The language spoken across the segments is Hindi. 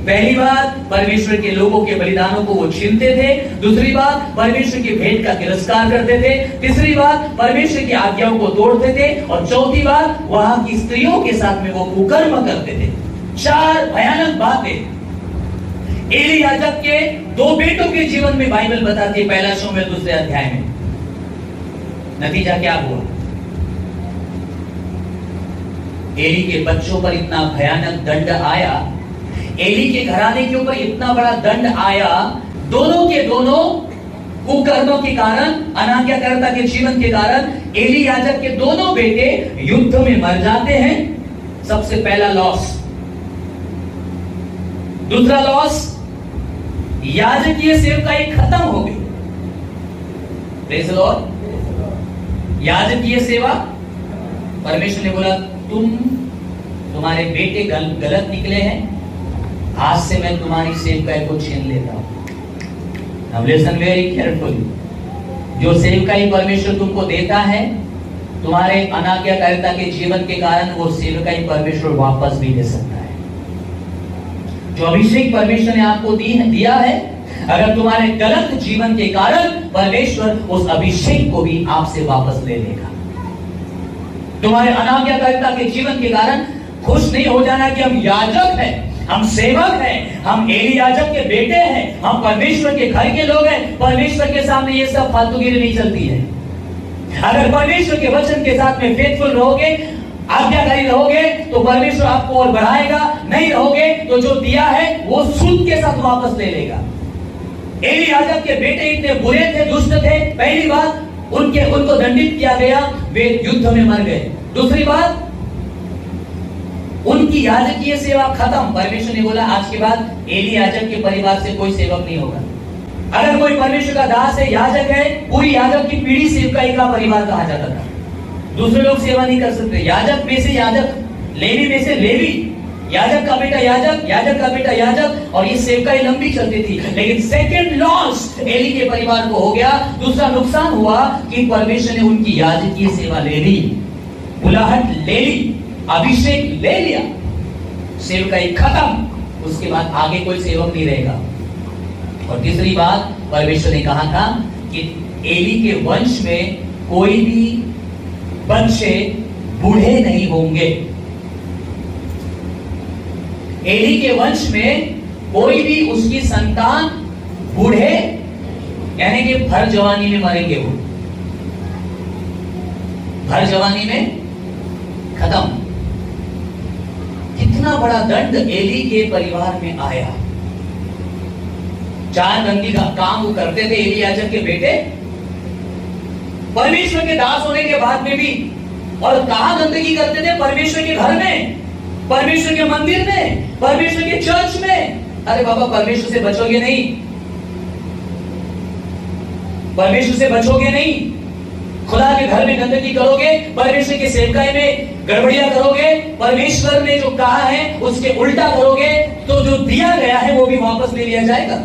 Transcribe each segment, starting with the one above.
पहली बात, परमेश्वर के लोगों के बलिदानों को वो छीनते थे। दूसरी बात, परमेश्वर की भेंट का तिरस्कार करते थे। तीसरी बात, परमेश्वर की आज्ञाओं को तोड़ते थे। और चौथी बात, वहां की स्त्रियों के साथ में वो कुकर्म करते थे। 4 भयानक बातें एली याजक के 2 बेटों के जीवन में बाइबल बताती है, पहला शमूएल 2 अध्याय में। नतीजा क्या हुआ? एली के बच्चों पर इतना भयानक दंड आया, एली के घराने के ऊपर इतना बड़ा दंड आया, दोनों के दोनों कुकर्मों के कारण, अनाज्ञाकारिता के जीवन के कारण एली याजक के दोनों बेटे युद्ध में मर जाते हैं। सबसे पहला लॉस। दूसरा लॉस, याजकीय सेवकाई खत्म हो गई। Praise the Lord. याजकीय सेवा, परमेश्वर ने बोला तुम्हारे बेटे गलत निकले हैं, आज से मैं तुम्हारी सेवकाई को छीन लेता हूं। Now listen very carefully। जो सेवकाई परमेश्वर तुमको देता है, तुम्हारे अनाज्ञाकारिता के जीवन के कारण वो सेवकाई परमेश्वर वापस भी दे सकता है। जो अभिषेक परमेश्वर ने आपको दिया है, अगर तुम्हारे गलत जीवन के कारण, परमेश्वर उस अभिषेक को भी आपसे वापस ले लेगा। तुम्हारे अनाज्ञाकारिता के जीवन के कारण खुश नहीं हो जाना कि हम याजक हैं, हम सेवक हैं, हम एली याजक के बेटे हैं, हम परमेश्वर के घर के लोग हैं। परमेश्वर के सामने ये सब फालतूगिरी नहीं चलती है। अगर परमेश्वर के वचन के साथ में फेथफुल रहोगे, आज्ञाकारी रहोगे, तो परमेश्वर आपको और बढ़ाएगा। नहीं रहोगे तो जो दिया है वो सूद के साथ वापस ले लेगा। एली याजक के बेटे इतने बुरे थे, दुष्ट थे। पहली बात, उनको दंडित किया गया, वे युद्ध में मर गए। दूसरी बात, उनकी याजकीय सेवा खत्म। परमेश्वर ने बोला आज के बाद एली याजक के परिवार से कोई सेवक नहीं होगा। अगर कोई परमेश्वर का दास है, याजक है, पूरी याजक की पीढ़ी सेवकाई का परिवार कहा जाता था। दूसरे लोग सेवा नहीं कर सकते। याजक में से याजक, लेवी में से लेवी, याजक का बेटा याजक, याजक का बेटा याजक, और ये सेवकाई लंबी चलती थी। लेकिन सेकंड लॉस एली के परिवार को हो गया। दूसरा नुकसान हुआ कि परमेश्वर ने उनकी याजकीय सेवा ले ली, बुलाहट ले ली, अभिषेक ले लिया, सेवकाई खत्म। उसके बाद आगे कोई सेवक नहीं रहेगा। और तीसरी बात, परमेश्वर ने कहा था कि एली के वंश में कोई भी बच्चे बूढ़े नहीं होंगे। एली के वंश में कोई भी उसकी संतान बूढ़े, यानी कि भर जवानी में मरेंगे। वो भर जवानी में खत्म। कितना बड़ा दंड एली के परिवार में आया। 4 गंदी का काम वो करते थे एली याजक के बेटे, परमेश्वर के दास होने के बाद में भी। और कहां गंदगी करते थे? परमेश्वर के घर में, परमेश्वर के मंदिर में, परमेश्वर के चर्च में। अरे बाबा, परमेश्वर से बचोगे नहीं, परमेश्वर से बचोगे नहीं। खुदा के घर में गंदगी करोगे, परमेश्वर के सेवकाई में गड़बड़ियां करोगे, परमेश्वर ने जो कहा है उसके उल्टा करोगे, तो जो दिया गया है वो भी वापस ले लिया जाएगा।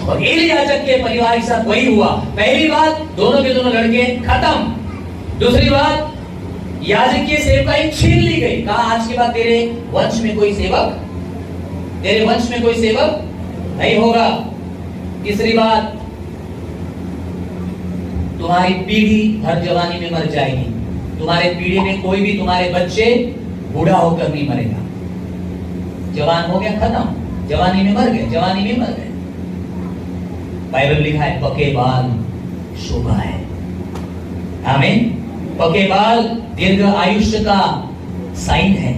और एली याजक के परिवार के साथ वही हुआ। पहली बात, दोनों के दोनों लड़के खत्म। दूसरी बात, याजकीय सेवकाई छीन ली गई। कहा आज के बाद तेरे वंश में कोई सेवक, तेरे वंश में कोई सेवक नहीं होगा। तीसरी बात, तुम्हारी पीढ़ी हर जवानी में मर जाएगी। तुम्हारे पीढ़ी में कोई भी तुम्हारे बच्चे बूढ़ा होकर नहीं मरेगा। जवान हो गया, खत्म, जवानी में मर गए, जवानी में मर गए। बाइबल लिखा है पके बाल शोभा है। आमीन। पके बाल दीर्घ आयुष्य का साइन है,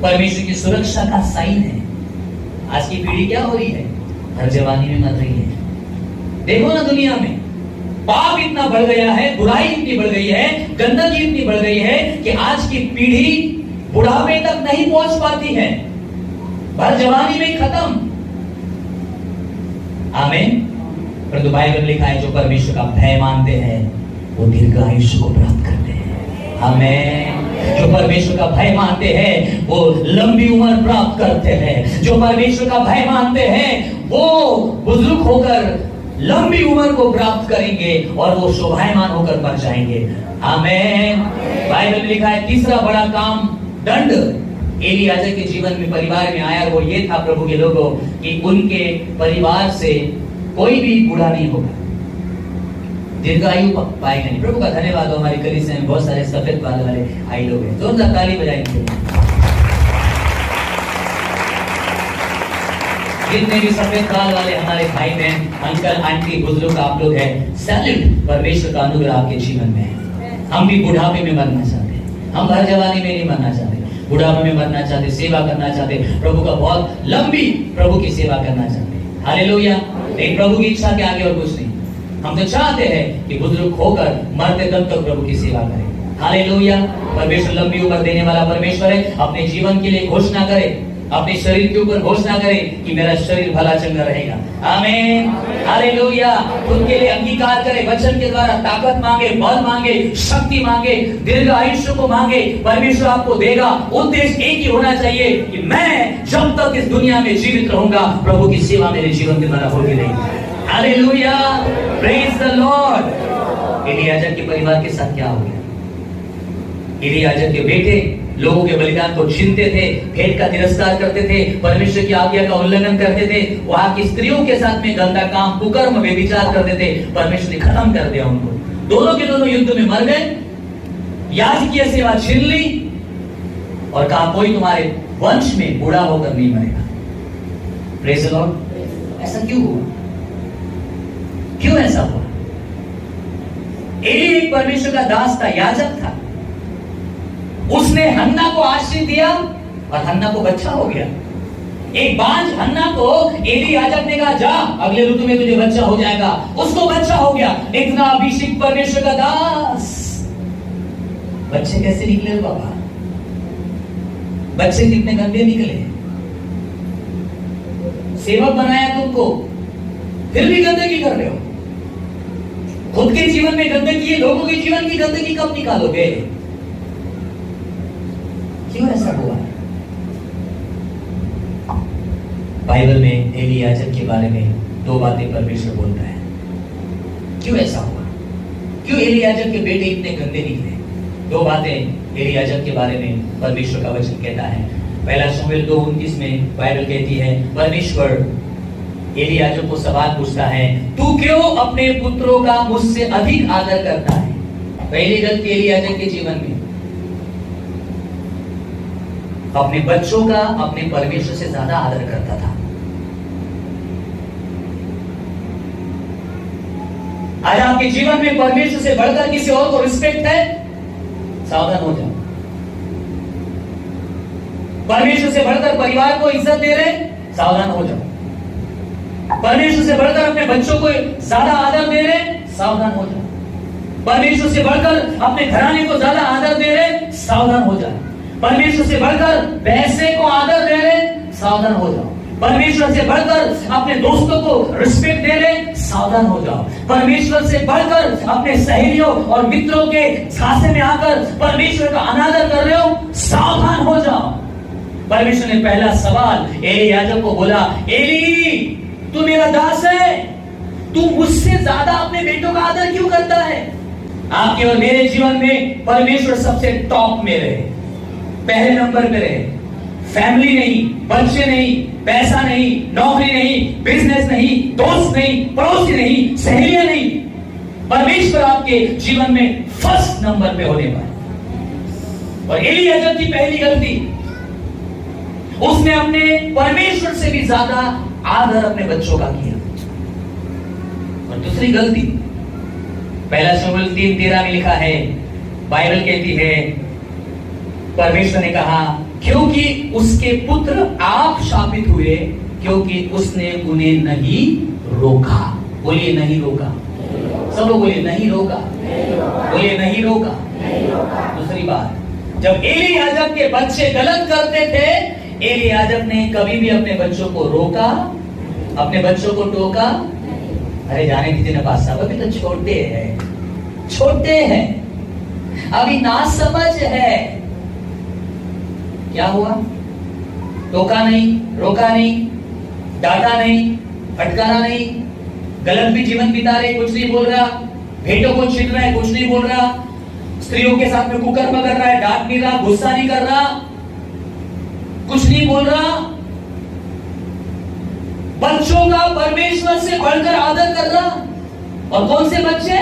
परमेश्वर की सुरक्षा का साइन है। आज की पीढ़ी क्या हो रही है? हर जवानी में मर रही है। देखो ना, दुनिया में पाप इतना बढ़ गया है, बुराई इतनी बढ़ गई है, गंदगी इतनी बढ़ गई है कि आज की पीढ़ी बुढ़ापे तक नहीं पहुंच पाती है, भर जवानी में खत्म। आमीन। परंतु बाइबल लिखा है जो परमेश्वर का भय मानते हैं वो दीर्घ आयुष्य को प्राप्त करते हैं। आमीन। जो परमेश्वर का भय मानते हैं वो लंबी उम्र प्राप्त करते हैं। जो परमेश्वर का भय मानते हैं वो बुजुर्ग होकर लंबी उम्र को प्राप्त करेंगे और वो शोभायमान होकर मर जाएंगे। आमीन। बाइबल में लिखा है तीसरा बड़ा काम दंड। एली याजक के जीवन में, परिवार में आया, वो ये था प्रभु के लोगों कि उनके परिवार से कोई भी बूढ़ा नहीं होगा, दीर्घायु पाएगा नहीं। प्रभु का धन्यवाद हो, हमारी कलीसिया में बहुत सारे सफेद बाल वाले भाई लोग हैं, जोरदार ताली बजाएंगे। जितने भी सफेद बाल वाले हमारे भाई बहन, अंकल आंटी बुजुर्ग आप लोग हैं, सैल्यूट, परमेश्वर का अनुग्रह आपके जीवन में है। हम भी बुढ़ापे में मरना चाहते हैं, हम हर जवानी में नहीं मरना चाहते, बुढ़ापे में मरना चाहते, सेवा करना चाहते, प्रभु का बहुत लंबी प्रभु की सेवा करना चाहते। हालेलुया। लेकिन प्रभु की इच्छा के आगे और कुछ नहीं। हम तो चाहते हैं कि बुजुर्ग होकर मरते दम तक प्रभु की सेवा करें। हालेलुया। परमेश्वर लंबी उम्र देने वाला परमेश्वर है। अपने जीवन के लिए घोषणा करें, अपने शरीर के ऊपर घोषणा करें कि मेरा शरीर भला चंगा रहेगा। आमीन। हालेलुया। खुद के लिए अंगीकार करें, वचन के द्वारा ताकत मांगे, बल मांगे, शक्ति मांगे, दीर्घ आयुष्य को मांगे। परमेश्वर आपको देगा। उद्देश्य एक ही होना चाहिए कि मैं जब तक इस दुनिया में जीवित रहूंगा, प्रभु की सेवा मेरे जीवन के द्वारा होगी नहीं। Hallelujah. Praise the Lord. Eli याजक के परिवार के साथ क्या हो गया? एली याजक के बेटे लोगों के बलिदान को छीनते थे, भेंट का तिरस्कार करते थे, परमेश्वर की आज्ञा का उल्लंघन करते थे, वहां की स्त्रियों के साथ में गंदा काम, कुकर्म, व्यभिचार करते थे। परमेश्वर ने खत्म कर दिया उनको। दोनों के दोनों युद्ध में मर गए, याजकीय सेवा छीन ली और कहा कोई तुम्हारे वंश में बूढ़ा होकर नहीं मरेगा। Praise the Lord. ऐसा क्यों हुआ? क्यों ऐसा हुआ? एली एक परमेश्वर का दास था, याजक था। उसने हन्ना को आशीष दिया और हन्ना को बच्चा हो गया। एक बांझ हन्ना को एली याजक ने कहा जा, अगले ऋतु में तुझे बच्चा हो जाएगा। उसको बच्चा हो गया। इतना अभिषेक परमेश्वर का दास, बच्चे कैसे निकले बाबा? बच्चे कितने गंदे निकले। सेवक बनाया तुमको, फिर भी गंदगी कर रहे हो। खुद के जीवन में गंदगी है, लोगों के जीवन की गंदगी कब निकालोगे? क्यों ऐसा हुआ? बाइबल में एली याजक के बारे में दो बातें परमेश्वर बोलता है। क्यों ऐसा हुआ? क्यों एली याजक के बेटे इतने गंदे निकले? दो बातें एली याजक के बारे में परमेश्वर का वचन कहता है। पहला शमूएल 2:29 में बाइबल कहती है, परमेश्वर एली याजक को सवाल पूछता है, तू क्यों अपने पुत्रों का मुझसे अधिक आदर करता है? पहली गलती एली याजक के जीवन में, अपने बच्चों का अपने परमेश्वर से ज्यादा आदर करता था। आज आपके जीवन में परमेश्वर से बढ़कर किसी और को रिस्पेक्ट है, सावधान हो जाओ। परमेश्वर से बढ़कर परिवार को इज्जत दे रहे, सावधान हो जाओ। परमेश्वर से बढ़कर अपने बच्चों को ज्यादा आदर दे रहे, सावधान हो जाओ। परमेश्वर से बढ़कर अपने घराने को ज्यादा आदर दे रहे, सावधान हो जाओ। परमेश्वर से बढ़कर पैसे को आदर दे रहे, सावधान हो जाओ। परमेश्वर से बढ़कर अपने दोस्तों को रिस्पेक्ट दे रहे, सावधान हो जाओ। परमेश्वर से बढ़कर अपने सहेलियों और मित्रों के झांसे में आकर परमेश्वर का अनादर कर रहे हो, सावधान हो जाओ। परमेश्वर ने पहला सवाल एली याजक को बोला, एली तू मेरा दास है, तू मुझसे ज्यादा अपने बेटों का आदर क्यों करता है? आपके और मेरे जीवन में परमेश्वर सबसे टॉप में रहे, पहले नंबर पे रहे। फैमिली नहीं, बच्चे नहीं, पैसा नहीं, नौकरी नहीं, बिजनेस नहीं, दोस्त नहीं, पड़ोसी नहीं, सहेलियां नहीं, परमेश्वर आपके जीवन में फर्स्ट नंबर पे होने वाले। और एली याजक की पहली गलती, उसने अपने परमेश्वर से भी ज्यादा आदर अपने बच्चों का किया। और दूसरी गलती, पहला शमूएल 3:13 में लिखा है, बाइबल कहती है, परमेश्वर ने कहा क्योंकि उसके पुत्र आप शापित हुए, क्योंकि उसने उन्हें नहीं रोका। बोलिए नहीं रोका। सब लोग बोलिए नहीं रोका। बोलिए नहीं रोका। दूसरी बात, जब एली याजक के बच्चे गलत करते थे, एली याजक ने कभी भी अपने बच्चों को रोका, अपने बच्चों को टोका? अरे जाने दीजिए ना बात साहब, अभी तो छोटे हैं, छोटे हैं, अभी नासमझ है। क्या हुआ? टोका नहीं, रोका नहीं, डांटा नहीं, फटकारा नहीं, गलत भी जीवन बिता रहे, कुछ नहीं बोल रहा, भेंटों को छीन रहा है, कुछ नहीं बोल रहा, स्त्रियों के साथ में कुकर्म कर रहा है, डांट नहीं रहा, गुस्सा नहीं कर रहा, कुछ नहीं बोल रहा। बच्चों का परमेश्वर से बढ़कर आदर कर रहा। और कौन से बच्चे?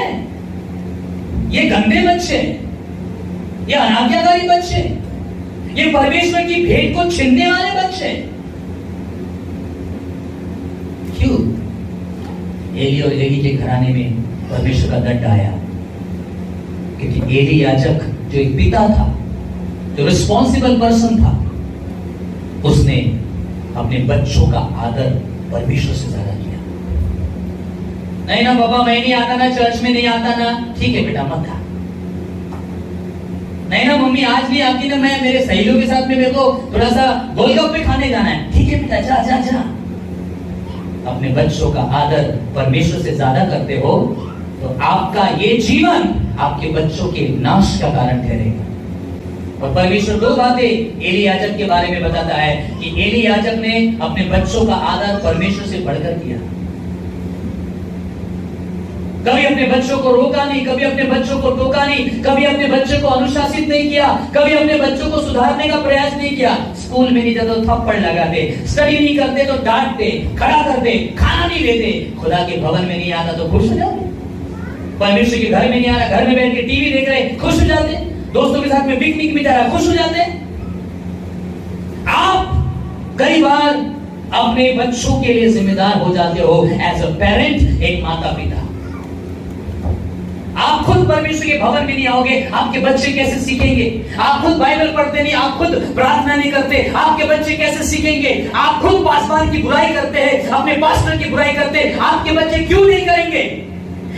ये गंदे बच्चे, ये अनाज्ञाकारी बच्चे, ये परमेश्वर की भेंट को छीनने वाले बच्चे। क्यों? एली और लेवी के घराने में परमेश्वर का दंड आया, क्योंकि एली याजक जो एक पिता था, जो रिस्पॉन्सिबल पर्सन था, उसने अपने बच्चों का आदर परमेश्वर से ज्यादा किया। नहीं ना बाबा, मैं नहीं आता ना, चर्च में नहीं आता ना, ठीक है बेटा मत आ। नहीं ना मम्मी, आज नहीं आती ना, मैं मेरे सहेलियों के साथ में मेरे को थोड़ा सा गोलगप्पे खाने जाना है, ठीक है बेटा जा जा जा। अपने बच्चों का आदर परमेश्वर से ज्यादा करते हो तो आपका ये जीवन आपके बच्चों के नाश का कारण ठहरेगा। और परमेश्वर दो बातें एली याजक के बारे में बताता है कि एली याजक ने अपने बच्चों का आदर परमेश्वर से बढ़कर किया। कभी अपने बच्चों को रोका नहीं, कभी अपने बच्चों को टोका नहीं, कभी अपने बच्चों को अनुशासित नहीं किया, कभी अपने बच्चों को सुधारने का प्रयास नहीं किया। स्कूल में नहीं जाते तो थप्पड़ लगाते, स्टडी नहीं करते तो डांटते, खड़ा करते, खाना नहीं देते, खुदा के भवन में नहीं आता तो खुश हो जाते, परमेश्वर के घर में नहीं आ रहा, घर में बैठ के टीवी देख रहे खुश हो जाते, दोस्तों के साथ में पिकनिक में जा रहा खुश हो जाते। आप कई बार अपने बच्चों के लिए जिम्मेदार हो जाते हो एज अ पेरेंट, एक माता पिता। आप खुद परमेश्वर के भवन में नहीं आओगे, आपके बच्चे कैसे सीखेंगे? आप खुद बाइबल पढ़ते नहीं, आप खुद प्रार्थना नहीं करते, आपके बच्चे कैसे सीखेंगे? आप खुद पासवान की बुराई करते हैं, अपने पास्टर की बुराई करते हैं, आपके बच्चे क्यों नहीं करेंगे?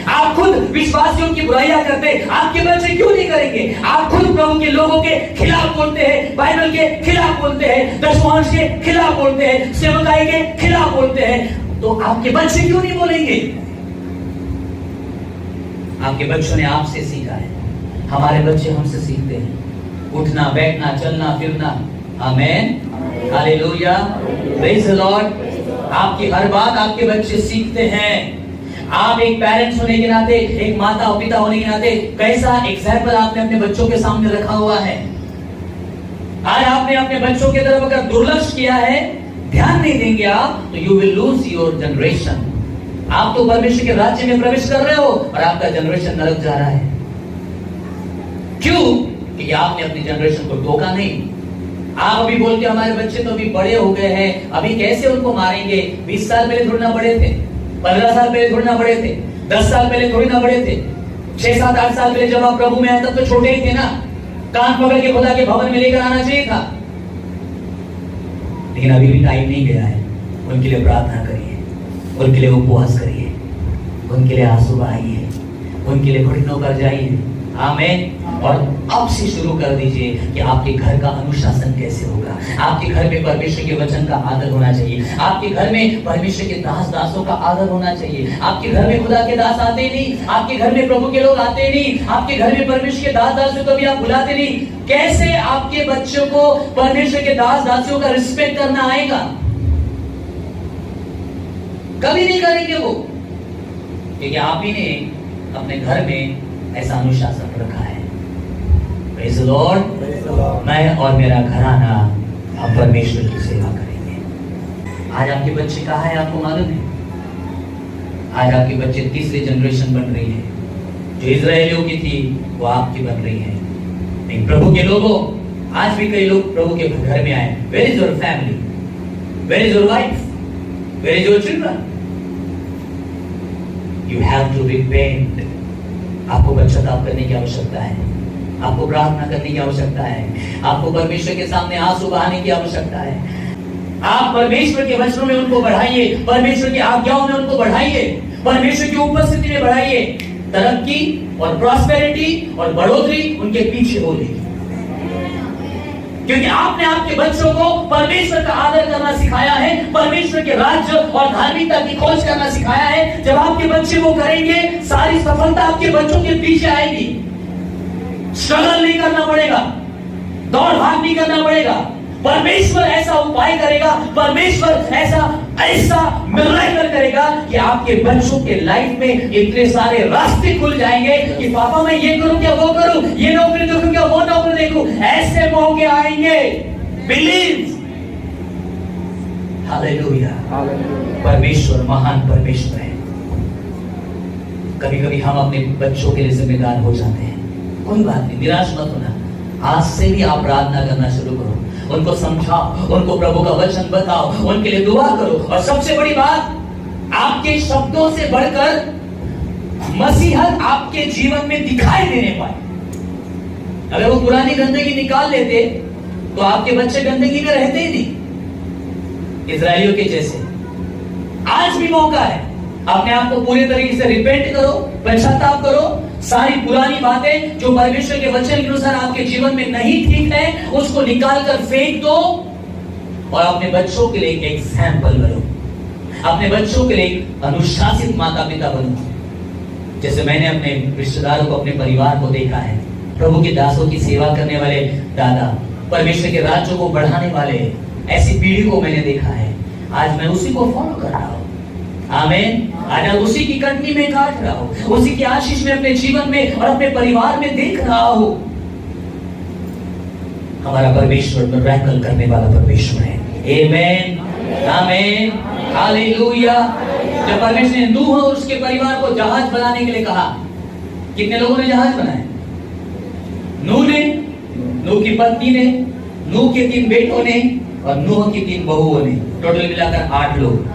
आप खुद विश्वासियों की बुराइयां करते हैं, आपके बच्चे क्यों नहीं करेंगे? आप खुद प्रभु के लोगों के खिलाफ बोलते हैं, बाइबल के खिलाफ बोलते हैं, दशमांश के खिलाफ बोलते हैं, सेवकाई के खिलाफ बोलते हैं, तो आपके बच्चे क्यों नहीं बोलेंगे? आपके बच्चों ने आपसे सीखा है, हमारे बच्चे हमसे सीखते हैं, उठना बैठना चलना फिरना। आमेन, हालेलुया, प्रेज द लॉर्ड। आपकी हर बात आपके बच्चे सीखते हैं। आप एक पेरेंट्स होने के नाते, एक माता और पिता होने के नाते कैसा एग्जाम्पल आपने अपने बच्चों के सामने रखा हुआ है। आज आपने अपने बच्चों की तरफ अगर दुर्लक्ष किया है, ध्यान नहीं देंगे आप, तो you will lose your generation. आप तो परमेश्वर के राज्य में प्रवेश कर रहे हो और आपका जनरेशन नरक जा रहा है। क्यों? क्योंकि आपने अपनी जनरेशन को टोका नहीं। आप अभी बोलते हमारे बच्चे तो अभी बड़े हो गए हैं, अभी कैसे उनको मारेंगे? 20 साल पहले थोड़ी ना बड़े थे, 15 साल पहले थोड़ी ना बड़े थे, 10 साल पहले थोड़ी ना बड़े थे, 6, 7, 8 साल पहले जब आप प्रभु में आए तब तो छोटे ही थे ना। कान पकड़ के खुदा के भवन में लेकर आना चाहिए था। लेकिन अभी भी टाइम नहीं गया है। उनके लिए प्रार्थना करिए, उनके लिए उपवास करिए, उनके लिए आंसू बहाइए, उनके लिए घुटनों पर जाइए। आमीन। और अब से शुरू कर दीजिए कि आपके घर का अनुशासन कैसे होगा। आपके घर में परमेश्वर के वचन का आदर होना चाहिए, आपके घर में परमेश्वर के दास दासों का आदर होना चाहिए। आपके घर में खुदा के दास आते ही नहीं, आपके घर में प्रभु के लोग आते ही नहीं, आपके घर में परमेश्वर के दास दासियों को भी आप बुलाते नहीं। कैसे आपके बच्चों को परमेश्वर के दास दासियों का रिस्पेक्ट करना आएगा? कभी नहीं करेंगे वो, क्योंकि आप ही ने अपने घर में ऐसा अनुशासन रखा है। Praise the Lord. मैं और मेरा घराना हम परमेश्वर की सेवा करेंगे। आज आपके बच्चे कहाँ हैं आपको मालूम है? आज आपके बच्चे तीसरी जनरेशन बन रही है। जो इजरायलियों की थी वो आपकी बन रही है। लेकिन प्रभु के लोगों, आज भी कई लोग प्रभु के घर में आए। Where is your family? Where is your wife? Where is your children? You have to repent. आपको पश्चाताप करने की आवश्यकता है, आपको प्रार्थना करने की आवश्यकता है, आपको परमेश्वर के सामने आंसू बहाने की आवश्यकता है। आप परमेश्वर के वचनों में उनको बढ़ाइए, परमेश्वर की आज्ञाओं में उनको बढ़ाइए, परमेश्वर की उपस्थिति में बढ़ाइए। तरक्की और प्रॉस्पेरिटी और बढ़ोतरी उनके पीछे होगी, क्योंकि आपने आपके बच्चों को परमेश्वर का आदर करना सिखाया है, परमेश्वर के राज्य और धार्मिकता की खोज करना सिखाया है। जब आपके बच्चे वो करेंगे, सारी सफलता आपके बच्चों के पीछे आएगी। स्ट्रगल नहीं करना पड़ेगा, दौड़ भाग नहीं करना पड़ेगा। परमेश्वर ऐसा उपाय करेगा, परमेश्वर ऐसा मिरेकल करेगा कि आपके बच्चों के लाइफ में इतने सारे रास्ते खुल जाएंगे कि पापा मैं ये करूं क्या वो करूं, ये नौकरी देखूं क्या वो नौकरी देखूं। ऐसे मौके आएंगे। Believe, hallelujah. परमेश्वर महान परमेश्वर है। कभी कभी हम अपने बच्चों के लिए जिम्मेदार हो जाते हैं, कोई बात नहीं, निराश मत होना। आज से भी आप प्रार्थना करना शुरू करो, उनको समझाओ, उनको प्रभु का वचन बताओ, उनके लिए दुआ करो। और सबसे बड़ी बात, आपके शब्दों से बढ़कर मसीहत आपके जीवन में दिखाई देने पाए। अगर वो पुरानी गंदगी निकाल लेते तो आपके बच्चे गंदगी में रहते ही नहीं, इजराइलियों के जैसे। आज भी मौका है, अपने आप को पूरे तरीके से रिपेंट करो, पश्चाताप करो। सारी पुरानी बातें जो परमेश्वर के वचन के अनुसार आपके जीवन में नहीं ठीक है, उसको निकाल कर फेंक दो और अपने बच्चों के लिए एक एग्जाम्पल बनो, अपने बच्चों के लिए अनुशासित माता पिता बनो। जैसे मैंने अपने रिश्तेदारों को, अपने परिवार को देखा है, प्रभु के दासों की सेवा करने वाले दादा, परमेश्वर के राज्य को बढ़ाने वाले, ऐसी पीढ़ी को मैंने देखा है। आज मैं उसी को फॉलो कर रहा हूं। आमीन। आज उसी की कटनी में काट रहा हूं, उसी की आशीष में अपने जीवन में और अपने परिवार में देख रहा हूं। हमारा परमेश्वर मिरेकल करने वाला परमेश्वर है। आमीन, आमीन, हालेलुया। जब परमेश्वर ने नूह और उसके परिवार को जहाज बनाने के लिए कहा, कितने लोगों ने जहाज बनाए? नूह ने, नूह की पत्नी ने, नूह के 3 बेटों ने और नूह की 3 बहुओं ने, टोटल मिलाकर 8 लोग।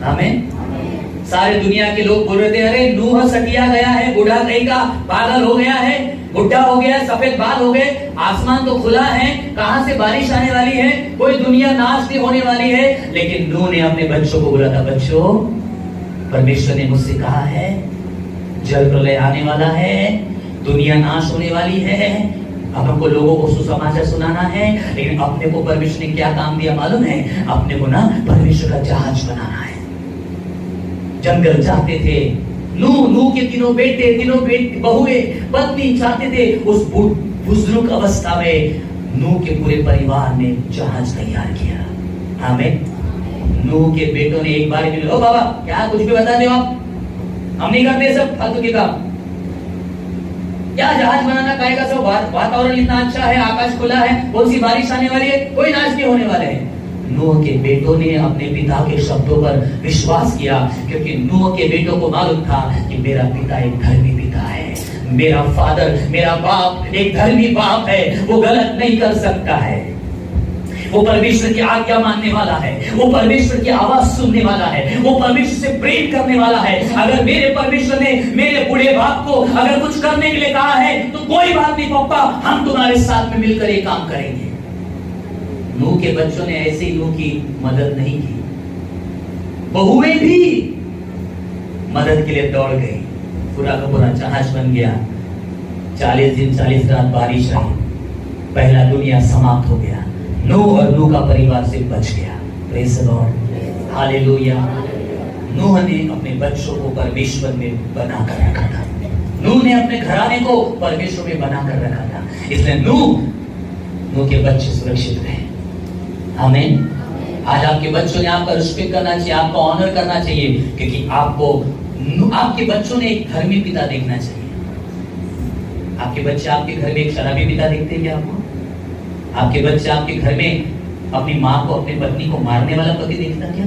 आमीन। सारे दुनिया के लोग बोल रहे थे, अरे नूह सटिया गया है, बूढ़ा कहीं का, पागल हो गया है, बुढ़ा हो गया, सफेद बाल हो गए, आसमान तो खुला है, कहां से बारिश आने वाली है, कोई दुनिया नाश नहीं होने वाली है। लेकिन नूह ने अपने बच्चों को बोला था, बच्चों, परमेश्वर ने मुझसे कहा है जल प्रलय आने वाला है, दुनिया नाश होने वाली है। अब हमको लोगों को सुसमाचार सुनाना है, लेकिन अपने को परमेश्वर ने क्या काम दिया मालूम है? अपने को ना परमेश्वर का जहाज बनाना है। जंगल चाहते थे, नूह के तीनों बेटे, बहुए, पत्नी चाहते थे। उस बुजुर्ग अवस्था में नूह के पूरे परिवार ने जहाज तैयार किया। आमीन। नूह के बेटों ने एक बार भी, ओ बाबा क्या कुछ भी बता दो आप, हम नहीं करते सब फालतू की काम, क्या जहाज बनाना कायगा सब, वातावरण इतना अच्छा है, आकाश खुला है, कौन सी बारिश आने वाली है, कोई नाश नहीं होने वाले है। नूह के बेटों ने अपने पिता के शब्दों पर विश्वास किया, क्योंकि नूह के बेटों को मालूम था कि मेरा पिता एक धर्मी पिता है, मेरा फादर, मेरा बाप एक धर्मी बाप है, वो गलत नहीं कर सकता है, वो परमेश्वर की आज्ञा मानने वाला है, वो परमेश्वर की आवाज सुनने वाला है, वो परमेश्वर से प्रेम करने वाला है। अगर मेरे परमेश्वर ने मेरे बूढ़े बाप को अगर कुछ करने के लिए कहा है तो कोई बात नहीं पापा, हम तुम्हारे साथ में मिलकर ये काम करेंगे। नूह के बच्चों ने ऐसे ही नूह की मदद नहीं की, बहुएं भी मदद के लिए दौड़ गई। पूरा का पूरा जहाज बन गया। 40 दिन 40 रात बारिश आई, पहला दुनिया समाप्त हो गया। नूह और नूह का परिवार से बच गया। Praise the Lord, hallelujah. नूह ने अपने बच्चों को परमेश्वर में बना कर रखा था, नूह ने अपने घराने को परमेश्वर में बना कर रखा था, इसलिए नूह के बच्चे सुरक्षित रहे। आमीन। आज आपके बच्चों ने आपका रिस्पेक्ट करना चाहिए, आपका ऑनर करना चाहिए, क्योंकि आपको आपके बच्चों ने एक धर्मी पिता देखना चाहिए। आपके बच्चे आपके घर में एक शराबी पिता देखते हैं क्या? आपको आपके बच्चे आपके घर में अपनी माँ को, अपनी पत्नी को मारने वाला पति देखता क्या?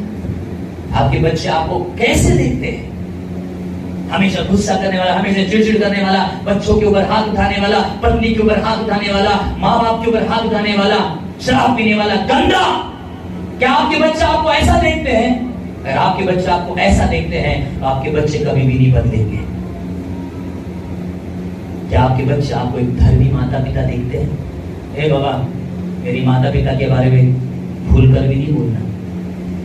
आपके बच्चे आपको कैसे देखते हैं? हमेशा गुस्सा करने वाला, हमेशा चिड़चिड़ करने वाला, बच्चों के ऊपर हाथ उठाने वाला, पत्नी के ऊपर हाथ उठाने वाला, माँ बाप के ऊपर हाथ उठाने वाला, शराब पीने वाला, गंदा। क्या आपके बच्चे आपको ऐसा देखते हैं? अगर आपके बच्चे आपको ऐसा देखते हैं तो आपके बच्चे कभी भी नहीं बदलेंगे। क्या आपके बच्चे आपको एक धर्मी माता पिता देखते हैं? ए बाबा, मेरी माता पिता के बारे में भूल कर भी नहीं बोलना,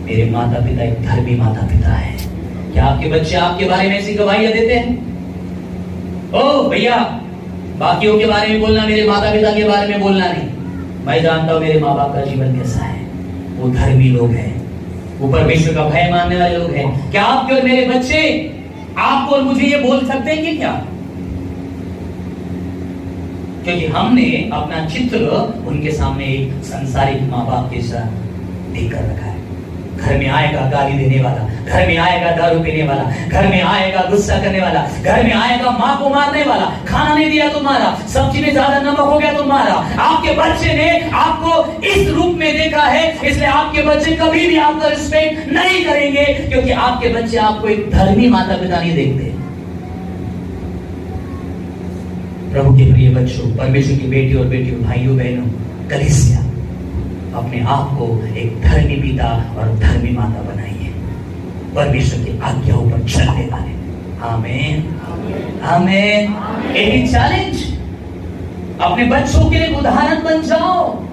मेरे माता पिता एक धर्मी माता पिता है। क्या आपके बच्चे आपके बारे में ऐसी गवाहियां देते हैं? ओ भैया, बाकियों के बारे में बोलना, मेरे माता पिता के बारे में बोलना नहीं। मैं जानता हूं मेरे माँ बाप का जीवन कैसा है, वो धर्मी लोग हैं, वो परमेश्वर का भय मानने वाले लोग हैं। क्या आपके और मेरे बच्चे आपको और मुझे ये बोल सकते हैं कि क्या? क्योंकि हमने अपना चित्र उनके सामने एक संसारिक माँ बाप के साथ देकर रखा है। घर में आएगा गाली देने वाला, घर में आएगा दारू पीने वाला, घर में आएगा गुस्सा करने वाला, घर में आएगा माँ को मारने वाला, खाना नहीं दिया तो मारा, सब्जी में ज्यादा नमक हो गया तो मारा। आपके बच्चे ने आपको इस रूप में देखा है, इसलिए आपके बच्चे कभी भी आपका रिस्पेक्ट नहीं करेंगे, क्योंकि आपके बच्चे आपको एक धर्मी माता पिता नहीं देखते। प्रभु के प्रिय बच्चों, परमेश्वर की बेटी और बेटियों, भाइयों बहनों, कलीसिया, अपने आप को एक धर्मी पिता और धर्मी माता बनाइए, परमेश्वर की आज्ञाओं पर चलने वाले। आमीन, आमीन। एक चैलेंज, अपने बच्चों के लिए उदाहरण बन जाओ।